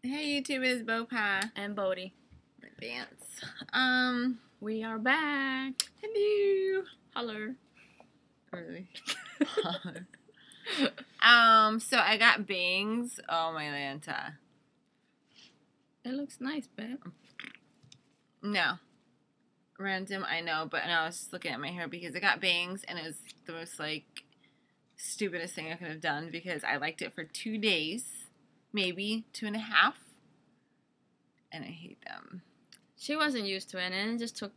Hey YouTube, it's Bo-Pah and Boate. Dance. We are back. Hello. Holler. Really? So I got bangs. Oh my Lanta. It looks nice, babe. No. Random, I know, but I was just looking at my hair because I got bangs and it was the most stupidest thing I could have done because I liked it for 2 days, maybe 2.5, and I hate them. She wasn't used to it, and it just took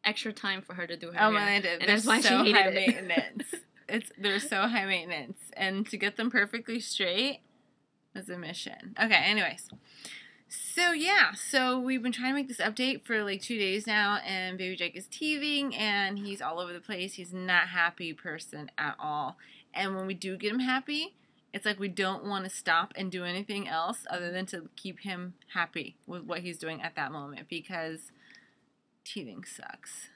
extra time for her to do her hair. my Lanta, and that's why so she hated it. Maintenance. They're so high maintenance, and to get them perfectly straight was a mission. Okay, anyways. So we've been trying to make this update for 2 days now, and baby Jake is teething, and he's all over the place. He's not a happy person at all. And when we do get him happy, it's like we don't want to stop and do anything else other than to keep him happy with what he's doing at that moment, because teething sucks.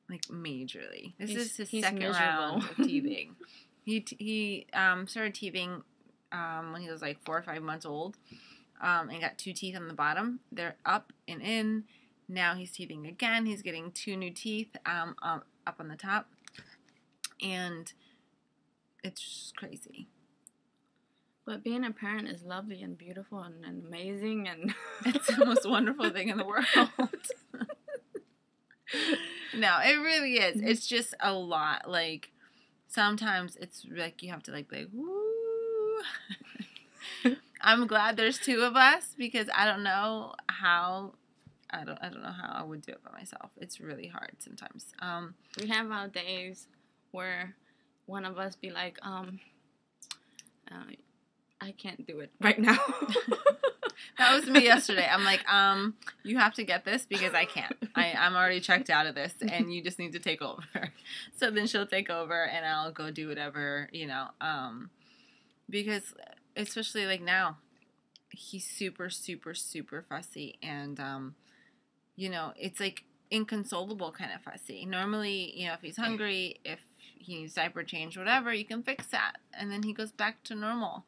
Majorly. This is his second round of teething. He started teething when he was 4 or 5 months old. And got 2 teeth on the bottom. They're up and in. Now he's teething again. He's getting 2 new teeth up on the top. And it's just crazy. But being a parent is lovely and beautiful and amazing. And it's the most wonderful thing in the world. No, it really is. It's just a lot. Sometimes it's you have to be woo. I'm glad there's 2 of us because I don't know how I don't know how I would do it by myself. It's really hard sometimes. We have our days where one of us be like, I can't do it right now. That was me yesterday. I'm like, you have to get this because I can't. I'm already checked out of this and you just need to take over. So then she'll take over and I'll go do whatever, because especially now, he's super, super, super fussy, and it's inconsolable kind of fussy. Normally, if he's hungry, if he needs diaper change, whatever, you can fix that, and then he goes back to normal.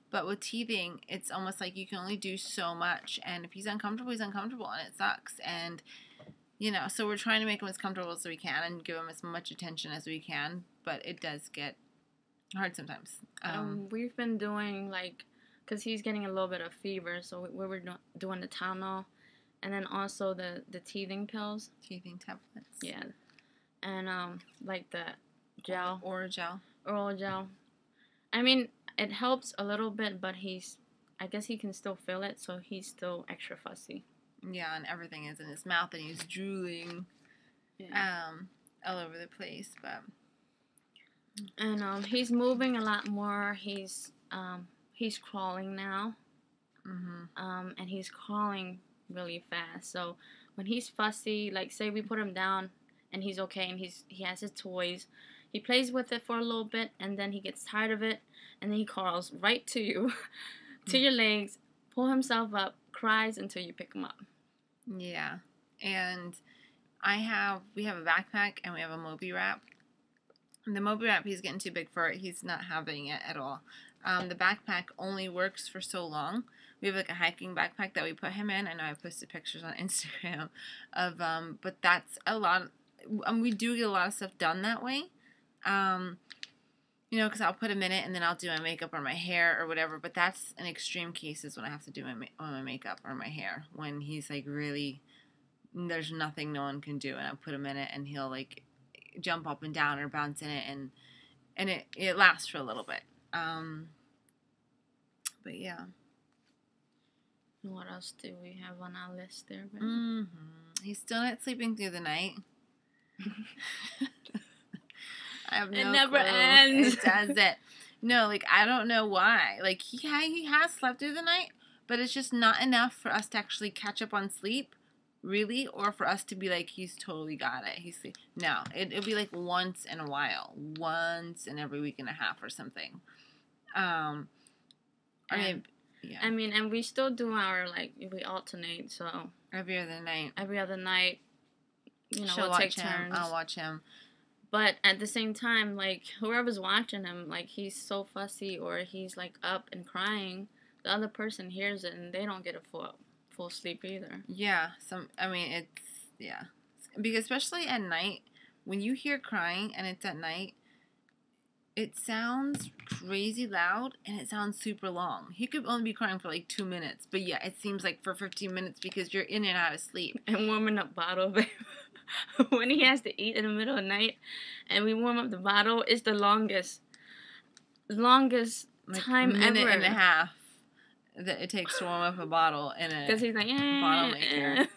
But with teething, it's almost like you can only do so much, and if he's uncomfortable, he's uncomfortable, and it sucks. And so we're trying to make him as comfortable as we can and give him as much attention as we can, but it does get hard sometimes. We've been doing because he's getting a little bit of fever, so we were doing the Tylenol, and then also the teething pills. Teething tablets. Yeah, and the gel. Oral gel. Oral gel. I mean, it helps a little bit, but I guess he can still feel it, so he's still extra fussy. Yeah, and everything is in his mouth, and he's drooling. Yeah. All over the place, but. And he's moving a lot more. He's crawling now. Mm-hmm. And he's crawling really fast. So when he's fussy, say we put him down and he's okay and he has his toys, he plays with it for a little bit and then he gets tired of it and then he crawls right to you, to your legs, pull himself up, cries until you pick him up. Yeah, and we have a backpack and we have a Moby wrap. The Moby wrap, he's getting too big for it. He's not having it at all. The backpack only works for so long. We have a hiking backpack that we put him in. I know I posted pictures on Instagram of, but that's a lot. We do get a lot of stuff done that way. Because I'll put him in it and then I'll do my makeup or my hair or whatever. But that's in extreme cases when I have to do my makeup or my hair. When he's really, there's nothing no one can do, and I put him in it and he'll jump up and down or bounce in it, and it lasts for a little bit. But yeah. What else do we have on our list there, babe? Mm-hmm. He's still not sleeping through the night. I have no It never clue. ends. It doesn't. No, I don't know why. He has slept through the night, but it's just not enough for us to actually catch up on sleep. Really, or for us to be he's totally got it. No, it'll be once in a while, once in every week and a half or something. Yeah. I mean, and we still do our we alternate, so every other night. We'll take turns. I'll watch him. But at the same time, whoever's watching him, he's so fussy or he's up and crying, the other person hears it and they don't get a full sleep either. Yeah, because especially at night, when you hear crying and it's at night, it sounds crazy loud and it sounds super long. He could only be crying for like 2 minutes, but yeah, it seems like for 15 minutes because you're in and out of sleep. And warming up bottle, babe. When he has to eat in the middle of the night and we warm up the bottle, it's the longest like time minute ever. And a half that it takes to warm up a bottle in a because he's like bottle maker.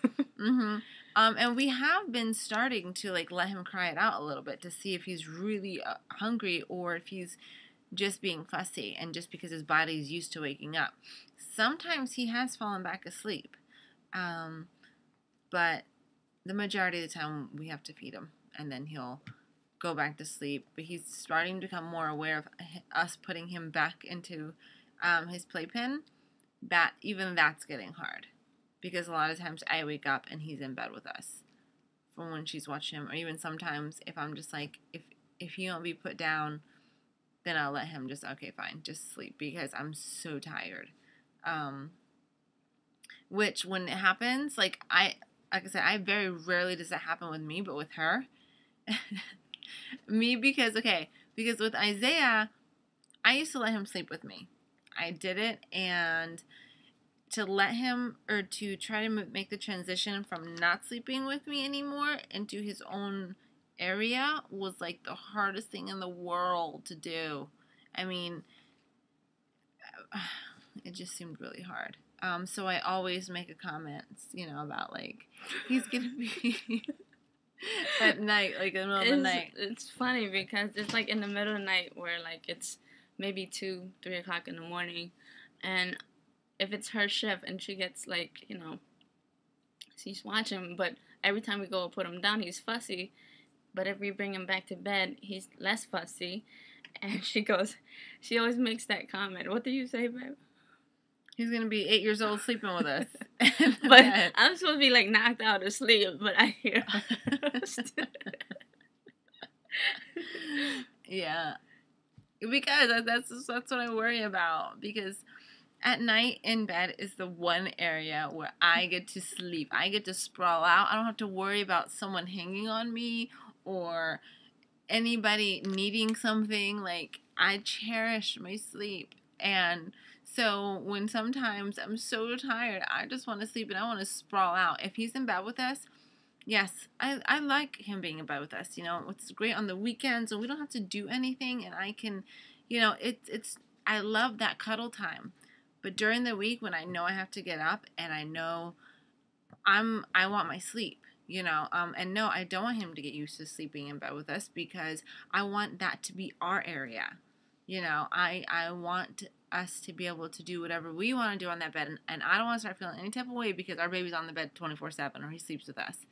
And we have been starting to like let him cry it out a little bit to see if he's really hungry or if he's just being fussy and just because his body's used to waking up. Sometimes he has fallen back asleep, but the majority of the time we have to feed him and then he'll go back to sleep. But he's starting to become more aware of us putting him back into his playpen. Even that's getting hard. Because a lot of times I wake up and he's in bed with us from when she's watching him. Or even sometimes if I'm just like, if he won't be put down, then I'll let him okay, fine, just sleep because I'm so tired. Which when it happens, like I said, I very rarely does that happen with me, but with her, because with Isaiah, I used to let him sleep with me. I did it, and to let him, or to try to make the transition from not sleeping with me anymore into his own area was like the hardest thing in the world to do. I mean, it just seemed really hard. So I always make a comment, about like, he's gonna be at night, like in the middle of the night. It's funny because it's like in the middle of the night where like it's maybe 2, 3 o'clock in the morning, and if it's her shift and she gets like, she's watching, but every time we go put him down, he's fussy. But if we bring him back to bed, he's less fussy. And she always makes that comment. What do you say, babe? He's going to be 8 years old sleeping with us. But I'm supposed to be like knocked out of sleep, but I hear her. Yeah. Because that's what I worry about. Because at night in bed is the one area where I get to sleep. I get to sprawl out. I don't have to worry about someone hanging on me or anybody needing something. Like, I cherish my sleep. And so when sometimes I'm so tired, I just want to sleep and I want to sprawl out. If he's in bed with us, yes, I like him being in bed with us. It's great on the weekends and we don't have to do anything and I can, I love that cuddle time. But during the week when I know I have to get up and I know I want my sleep, and no, I don't want him to get used to sleeping in bed with us because I want that to be our area. I want us to be able to do whatever we want to do on that bed, and I don't want to start feeling any type of way because our baby's on the bed 24/7 or he sleeps with us.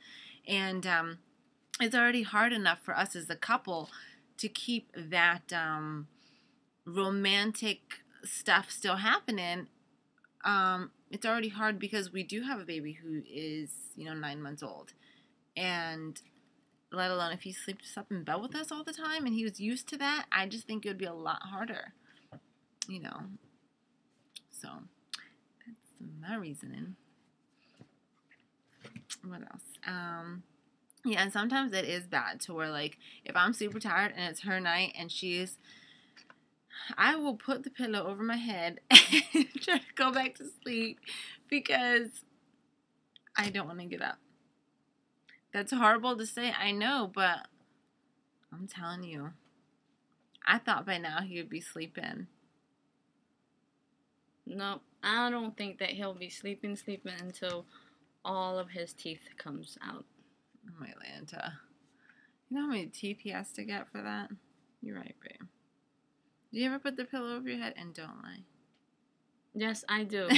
And it's already hard enough for us as a couple to keep that romantic stuff still happening. It's already hard because we do have a baby who is 9 months old, and let alone if he sleeps up in bed with us all the time and he was used to that, I just think it would be a lot harder, so that's my reasoning. What else? Yeah, and sometimes it is bad to where like if I'm super tired and it's her night and I will put the pillow over my head and try to go back to sleep because I don't want to get up. That's horrible to say, I know, but I'm telling you, I thought by now he would be sleeping. No, I don't think that he'll be sleeping until all of his teeth comes out. Oh my Lanta. You know how many teeth he has to get for that? You're right, babe. Do you ever put the pillow over your head? And don't lie. Yes, I do.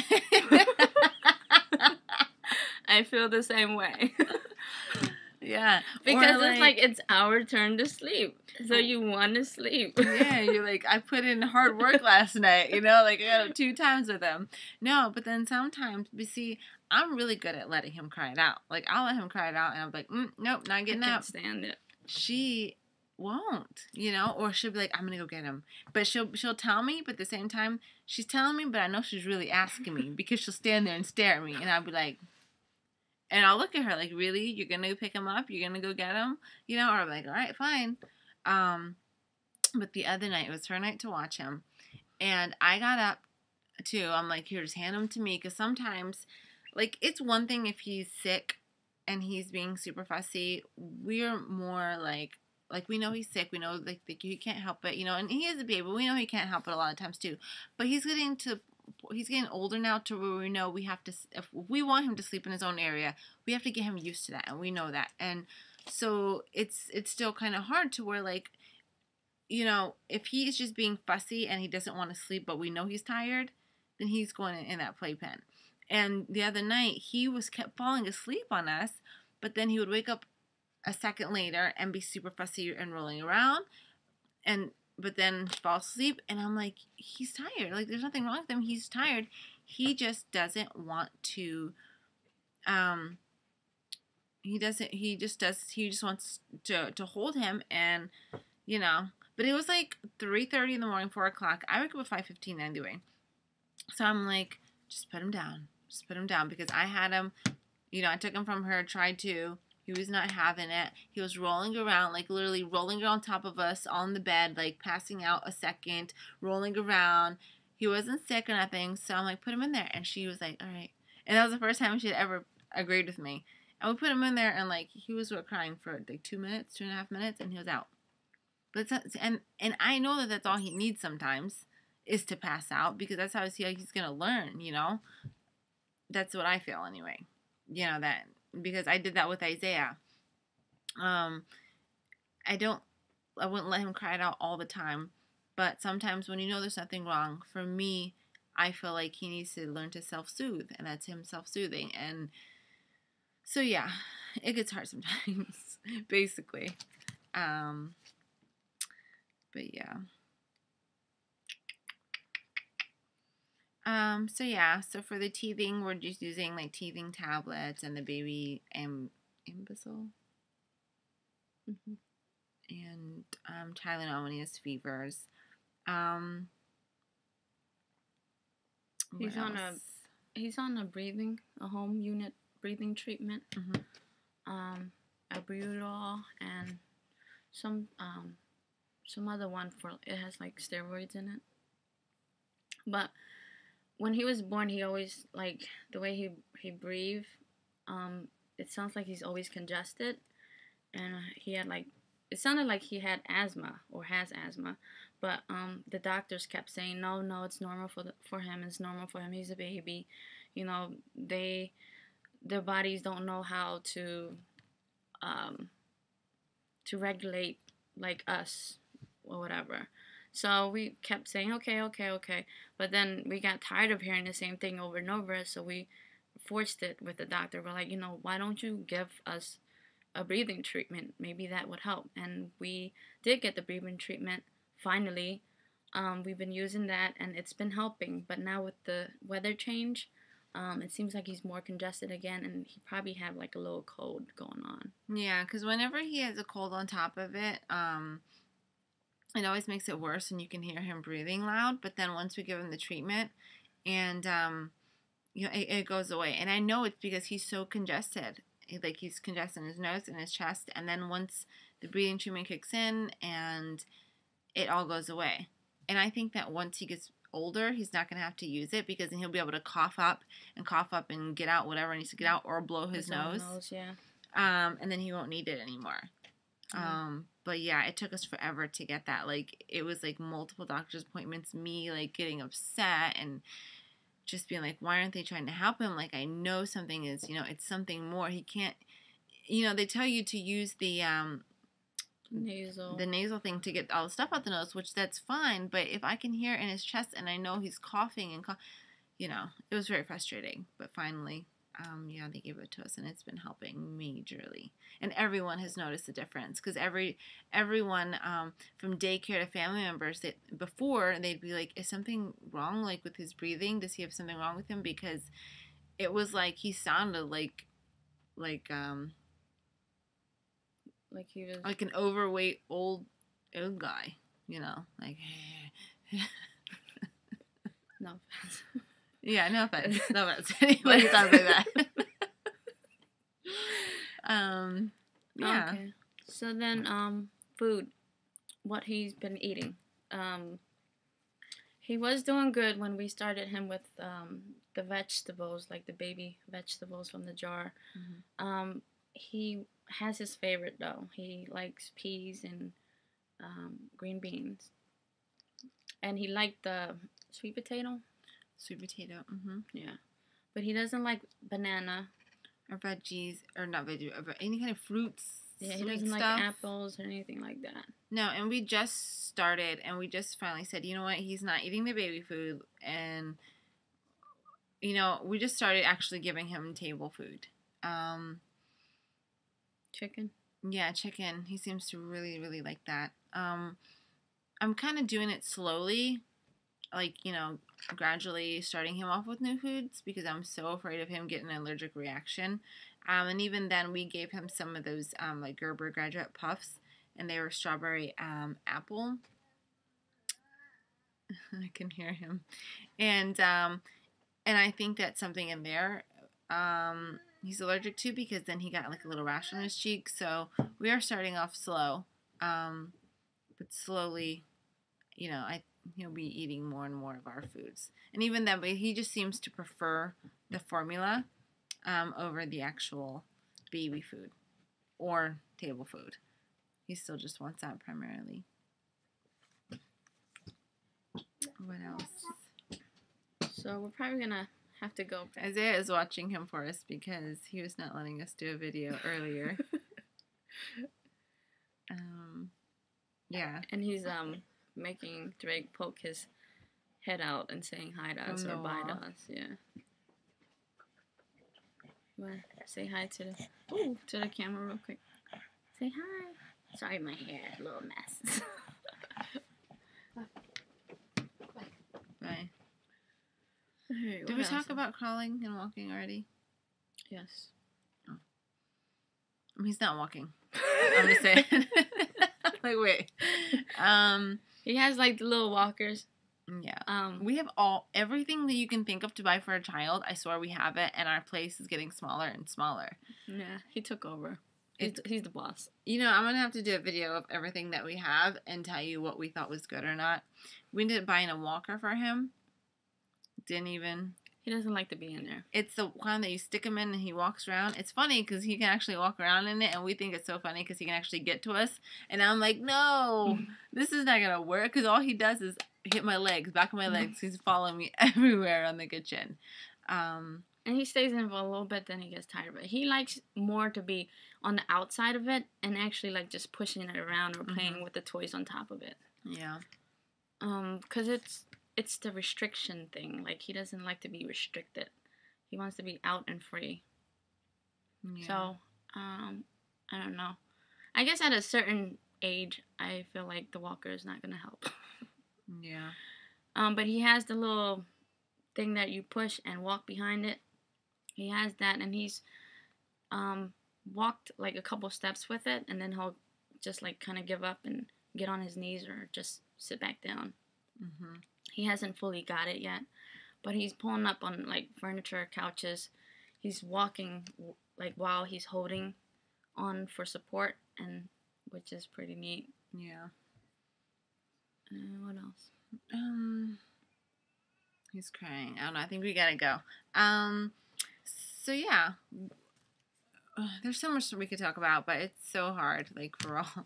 I feel the same way. Yeah. Because it's like it's our turn to sleep. So you want to sleep. Yeah, you're like, I put in hard work last night, like I got up 2 times with him. No, but then sometimes, but see, I'm really good at letting him cry it out. Like, I'll let him cry it out and I'm like, nope, not getting up. I can't stand it. She won't, or she'll be like, I'm gonna go get him. But she'll tell me, but at the same time, she's telling me, but I know she's really asking me because she'll stand there and stare at me, and I'll be like, and I'll look at her like, really? You're gonna pick him up? You're gonna go get him? Or I'm like, all right, fine. But the other night, it was her night to watch him, and I got up too. I'm like, here, just hand him to me, because sometimes, like, it's one thing if he's sick and he's being super fussy. We're more like we know he's sick. We know like he can't help it, and he is a baby. We know he can't help it a lot of times too. But he's getting older now to where we know we have to, if we want him to sleep in his own area, we have to get him used to that, and we know that. And so it's still kind of hard to where, like, if he's just being fussy and he doesn't want to sleep, but we know he's tired, then he's going in that playpen. And the other night, he kept falling asleep on us, but then he would wake up a second later and be super fussy and rolling around, but then fall asleep, and I'm like, he's tired. Like, there's nothing wrong with him. He's tired. He just doesn't want to, he just wants to hold him, and, but it was like 3:30 in the morning, 4 o'clock. I wake up at 5:15 anyway. So I'm like, just put him down. Just put him down, because I had him, I took him from her, tried to. He was not having it. He was rolling around, like literally rolling on top of us on the bed, like passing out a second, rolling around. He wasn't sick or nothing. So I'm like, put him in there. And she was like, all right. And that was the first time she had ever agreed with me. And we put him in there, and like he was crying for like 2 minutes, 2.5 minutes, and he was out. But and I know that that's all he needs sometimes, is to pass out, because that's how he's gonna learn. That's what I feel anyway. That, because I did that with Isaiah. I wouldn't let him cry it out all the time, but sometimes when there's nothing wrong, for me, I feel like he needs to learn to self-soothe, and that's him self-soothing. And so yeah, it gets hard sometimes, basically. But yeah. So for the teething, we're just using like teething tablets and the baby Ambisol. Mm-hmm. And Tylenol when he has fevers. He's on a home unit breathing treatment. Mm-hmm. Albuterol and some other one it has like steroids in it. But when he was born, he always, like, the way he breathed, it sounds like he's always congested, and he had, like, it sounded like he had asthma, or has asthma, but the doctors kept saying, no, it's normal for him, it's normal for him, he's a baby, their bodies don't know how to regulate like us, or whatever. So we kept saying, okay. But then we got tired of hearing the same thing over and over, so we forced it with the doctor. We're like, why don't you give us a breathing treatment? Maybe that would help. And we did get the breathing treatment, finally. We've been using that, and it's been helping. But now with the weather change, it seems like he's more congested again, and he probably have like a little cold going on. Yeah, because whenever he has a cold on top of it, it always makes it worse, and you can hear him breathing loud. But then once we give him the treatment, and it goes away. And I know it's because he's so congested. He's congested in his nose and his chest. And then once the breathing treatment kicks in, and it all goes away. And I think that once he gets older, he's not going to have to use it, because then he'll be able to cough up and get out whatever needs to get out, or blow his nose. Yeah. And then he won't need it anymore. But yeah, it took us forever to get that. Like, it was like multiple doctor's appointments, me like getting upset and just being like, why aren't they trying to help him? Like, I know something is, it's something more. He can't, they tell you to use the nasal thing to get all the stuff out the nose, which that's fine. But if I can hear it in his chest and I know he's coughing and it was very frustrating. But finally, they gave it to us, and it's been helping majorly. And everyone has noticed the difference, because everyone from daycare to family members, before they'd be like, is something wrong, like with his breathing? Does he have something wrong with him? Because it was like he sounded like Like he was like an overweight old guy, you know, like. no offense. Yeah, no offense. No offense. Anybody sounds like that. Yeah. Okay. So then, food. What he's been eating. He was doing good when we started him with the vegetables, like the baby vegetables from the jar. Mm-hmm. He has his favorite though. He likes peas and green beans, and he liked the sweet potato. Sweet potato. Mm-hmm. Yeah, but he doesn't like banana Or veggies, or not veggies, or any kind of fruits. Yeah, he doesn't like apples or anything like that. No, and we just started, and we just finally said, you know what, he's not eating the baby food, and, you know, we just started actually giving him table food. Chicken? Yeah, chicken. He seems to really, really like that. I'm kind of doing it slowly, like, you know, gradually starting him off with new foods, because I'm so afraid of him getting an allergic reaction. And even then, we gave him some of those, like, Gerber Graduate Puffs, and they were strawberry apple. I can hear him. And I think that's something in there he's allergic to, because then he got, like, a little rash on his cheek. So we are starting off slow, but slowly, you know, he'll be eating more and more of our foods. And even then, but he just seems to prefer the formula over the actual baby food or table food. He still just wants that primarily. What else? So we're probably going to have to go back. Isaiah is watching him for us because he was not letting us do a video earlier. Yeah. And he's making Drake poke his head out and saying hi to us or bye to us. Yeah. You want to say hi to the camera real quick? Say hi. Sorry, my hair, a little mess. Bye. Hey, Did we talk about crawling and walking already? Yes. Oh. He's not walking. I'm just saying. Like, wait. He has, like, the little walkers. Yeah. We have everything that you can think of to buy for a child. I swear we have it, and our place is getting smaller and smaller. Yeah, he took over. He's the boss. You know, I'm going to have to do a video of everything that we have and tell you what we thought was good or not. We ended up buying a walker for him. Didn't even... He doesn't like to be in there. It's the kind that you stick him in and he walks around. It's funny because he can actually walk around in it, and we think it's so funny because he can actually get to us. And I'm like, no, this is not going to work, because all he does is hit my legs, back of my legs. He's following me everywhere on the kitchen. And he stays in for a little bit, then he gets tired of it. He likes more to be on the outside of it and actually, like, just pushing it around or playing with the toys on top of it. Yeah. Because it's the restriction thing. Like, he doesn't like to be restricted. He wants to be out and free. Yeah. So, I don't know. I guess at a certain age, I feel like the walker is not going to help. Yeah. But he has the little thing that you push and walk behind it. He has that, and he's walked, like, a couple steps with it, and then he'll just, like, kind of give up and get on his knees or just sit back down. Mm-hmm. He hasn't fully got it yet, but he's pulling up on, like, furniture, couches. He's walking, like, while he's holding on for support, and which is pretty neat. Yeah. What else? He's crying. I don't know. I think we gotta go. So yeah, there's so much we could talk about, but it's so hard, like, for all.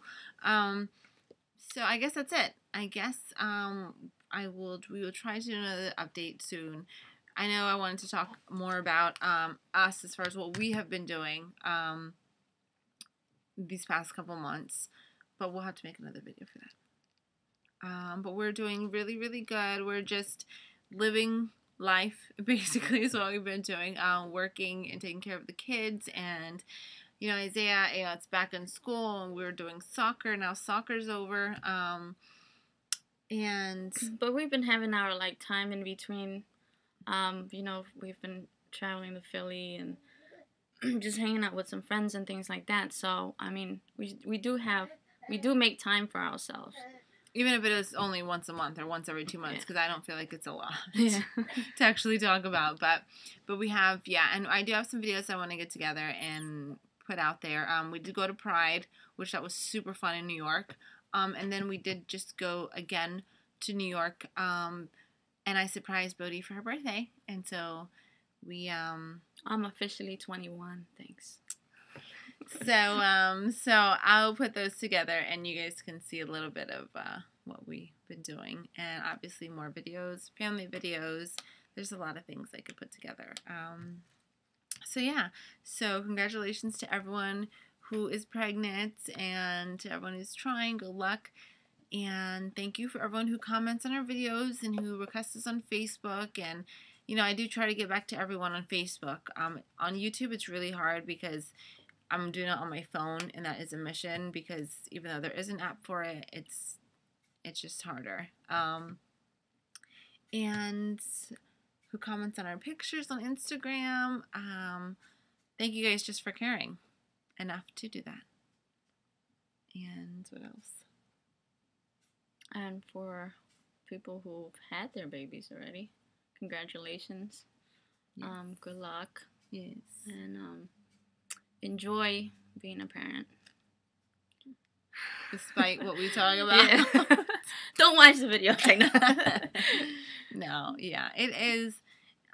So I guess that's it. I guess we will try to do another update soon. I know I wanted to talk more about us as far as what we have been doing these past couple months, but we'll have to make another video for that. But we're doing really, really good. We're just living life, basically, is what we've been doing. Working and taking care of the kids, and, you know, Isaiah, you know, it's back in school, and we're doing soccer. Now soccer's over. But we've been having our, like, time in between. You know, we've been traveling to Philly and just hanging out with some friends and things like that. So I mean, we do make time for ourselves. Even if it is only once a month or once every 2 months, because I don't feel like it's a lot Yeah. to actually talk about. But we have, and I do have some videos I want to get together and put out there. We did go to Pride, which that was super fun in New York. And then we did just go again to New York. And I surprised Bodie for her birthday. And so we... I'm officially 21, thanks. So I'll put those together, and you guys can see a little bit of what we've been doing, and obviously more videos, family videos. There's a lot of things I could put together. So congratulations to everyone who is pregnant, and to everyone who's trying. Good luck, and thank you for everyone who comments on our videos and who requests us on Facebook. And I do try to get back to everyone on Facebook. On YouTube, it's really hard because I'm doing it on my phone, and that is a mission, because even though there is an app for it, it's just harder. And who comments on our pictures on Instagram. Thank you guys just for caring enough to do that. And what else? And for people who've had their babies already, congratulations. Yes. Good luck. Yes. And enjoy being a parent. Despite what we talk about. Yeah. Don't watch the video. No, yeah. It is.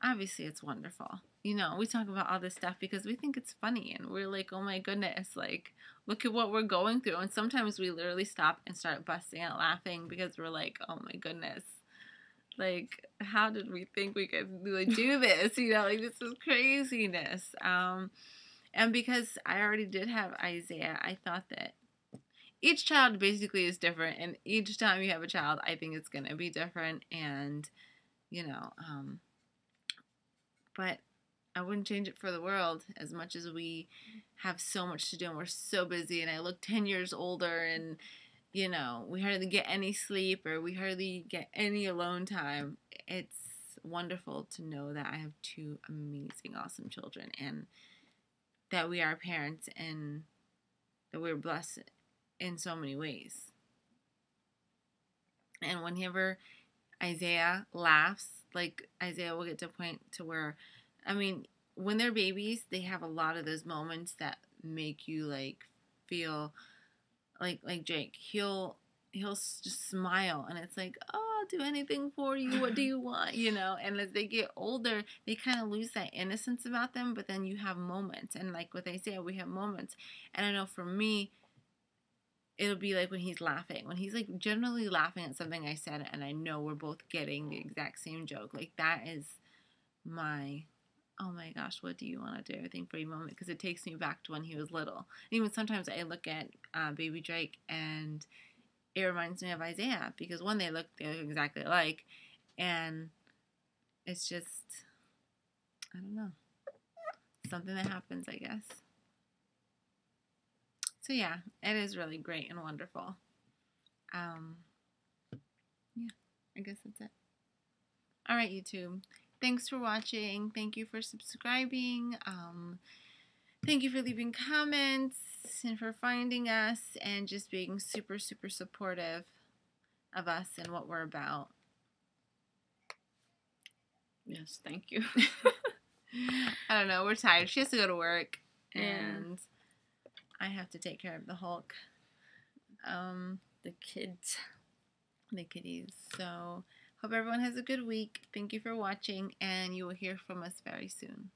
Obviously, it's wonderful. We talk about all this stuff because we think it's funny. And we're like, oh my goodness. Like, look at what we're going through. And sometimes we literally stop and start busting out laughing because we're like, oh my goodness. Like, how did we think we could do this? Like, this is craziness. And because I already did have Isaiah, I thought that each child basically is different. And each time you have a child, I think it's going to be different. And, but I wouldn't change it for the world, as much as we have so much to do and we're so busy. And I look 10 years older, and, we hardly get any sleep, or we hardly get any alone time. It's wonderful to know that I have two amazing, awesome children, and that we are parents, and that we're blessed in so many ways. And whenever Isaiah laughs, like, Isaiah will get to a point to where, when they're babies, they have a lot of those moments that make you, like, feel like Jake. He'll just smile, and it's like, oh, I'll do anything for you. What do you want? And as they get older, they kind of lose that innocence about them, but then you have moments. And like with Isaiah, we have moments. And I know for me, it'll be like when he's laughing. When he's like generally laughing at something I said, and I know we're both getting the exact same joke. Like, that is my, oh my gosh, what do you want to do everything for you moment? Because it takes me back to when he was little. And even sometimes I look at baby Drake, and it reminds me of Isaiah, because one, they look exactly alike, and it's just, I don't know, something that happens, I guess. So yeah, it is really great and wonderful. Yeah, I guess that's it. All right, YouTube. Thanks for watching. Thank you for subscribing. Thank you for leaving comments and for finding us and just being super, super supportive of us and what we're about. Yes, thank you. I don't know. We're tired. She has to go to work, Yeah. and I have to take care of the Hulk. The kids. The kitties. So, hope everyone has a good week. Thank you for watching, and you will hear from us very soon.